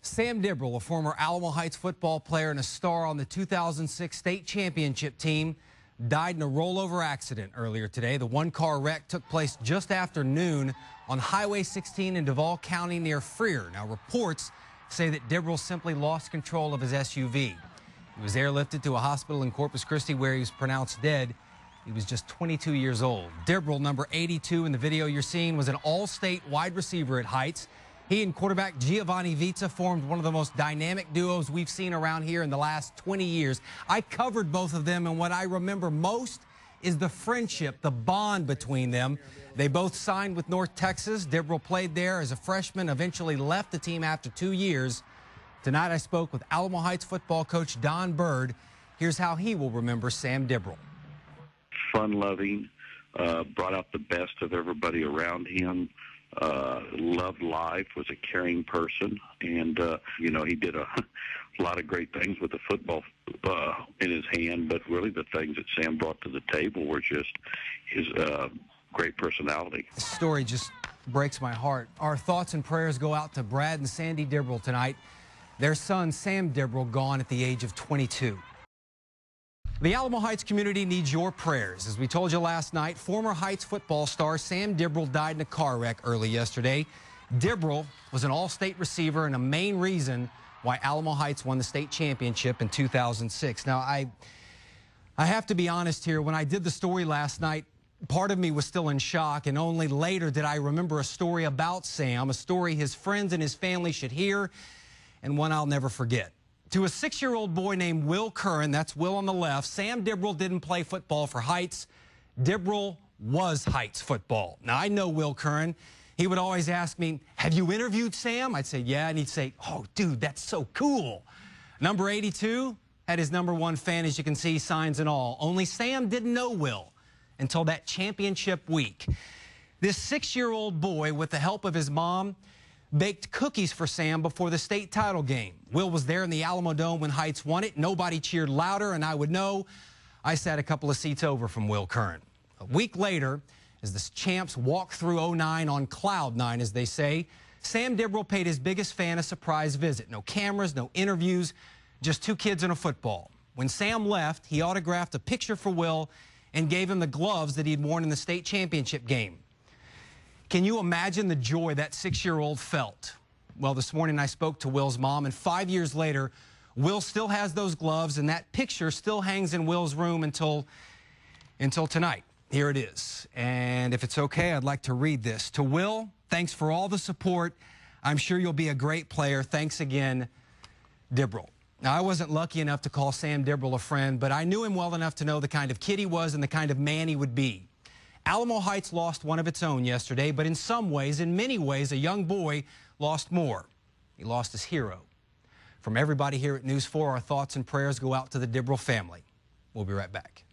Sam Dibrell, a former Alamo Heights football player and a star on the 2006 state championship team, died in a rollover accident earlier today. The one-car wreck took place just after noon on Highway 16 in Duval County near Freer. Now, reports say that Dibrell simply lost control of his SUV. He was airlifted to a hospital in Corpus Christi where he was pronounced dead. He was just 22 years old. Dibrell, number 82 in the video you're seeing, was an all-state wide receiver at Heights. He and quarterback Giovanni Vizza formed one of the most dynamic duos we've seen around here in the last 20 years. I covered both of them, and what I remember most is the friendship, the bond between them. They both signed with North Texas. Dibrell played there as a freshman, eventually left the team after 2 years. Tonight I spoke with Alamo Heights football coach Don Bird. Here's how he will remember Sam Dibrell. Fun-loving, brought out the best of everybody around him. Loved life, was a caring person, and he did a lot of great things with the football in his hand, but really the things that Sam brought to the table were just his great personality. This story just breaks my heart. Our thoughts and prayers go out to Brad and Sandy Dibrell tonight. Their son, Sam Dibrell, gone at the age of 22. The Alamo Heights community needs your prayers. As we told you last night, former Heights football star Sam Dibrell died in a car wreck early yesterday. Dibrell was an all-state receiver and a main reason why Alamo Heights won the state championship in 2006. Now, I have to be honest here. When I did the story last night, part of me was still in shock, and only later did I remember a story about Sam, a story his friends and his family should hear, and one I'll never forget. To a 6-year-old boy named Will Curran, that's Will on the left, Sam Dibrell didn't play football for Heights. Dibrell was Heights football. Now, I know Will Curran. He would always ask me, have you interviewed Sam? I'd say, yeah, and he'd say, oh, dude, that's so cool. Number 82 had his #1 fan, as you can see, signs and all. Only Sam didn't know Will until that championship week. This 6-year-old boy, with the help of his mom, baked cookies for Sam before the state title game. Will was there in the Alamo Dome when Heights won it. Nobody cheered louder, and I would know. I sat a couple of seats over from Will Curran. A week later, as the champs walked through 09 on cloud 9, as they say, Sam Dibrell paid his biggest fan a surprise visit. No cameras, no interviews, just 2 kids and a football. When Sam left, he autographed a picture for Will and gave him the gloves that he'd worn in the state championship game. Can you imagine the joy that 6-year-old felt? Well, this morning I spoke to Will's mom, and 5 years later, Will still has those gloves, and that picture still hangs in Will's room until tonight. Here it is. And if it's okay, I'd like to read this. To Will, thanks for all the support. I'm sure you'll be a great player. Thanks again, Dibrell. Now, I wasn't lucky enough to call Sam Dibrell a friend, but I knew him well enough to know the kind of kid he was and the kind of man he would be. Alamo Heights lost one of its own yesterday, but in some ways, in many ways, a young boy lost more. He lost his hero. From everybody here at News 4, our thoughts and prayers go out to the Dibrell family. We'll be right back.